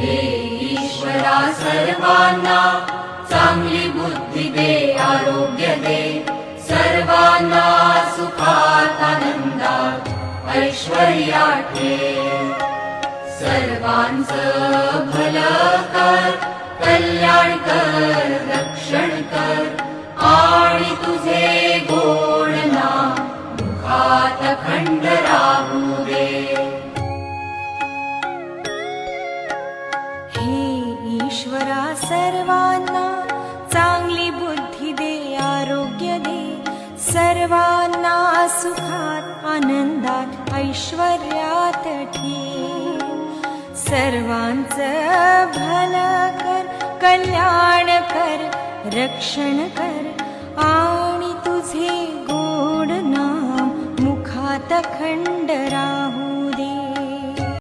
हे ईश्वरा सर्वांना चांगली बुद्धी दे, आरोग्य दे, सर्वांना सुखात आनंदात ऐश्वर्यात ठेव. सर्वांचं भलं कर, कल्याण कर, रक्षण कर, आणि तुझे गोड नाम मुखात अखंड राहू दे. ईश्वरा सर्वांना चांगली बुद्धी दे, आरोग्य दे, सर्वांना सुखात आनंदात ऐश्वर्यात ठेव. सर्वांचं भलं कर, कल्याण कर, रक्षण कर, आणि तुझे गोड नाम मुखात अखंड राहू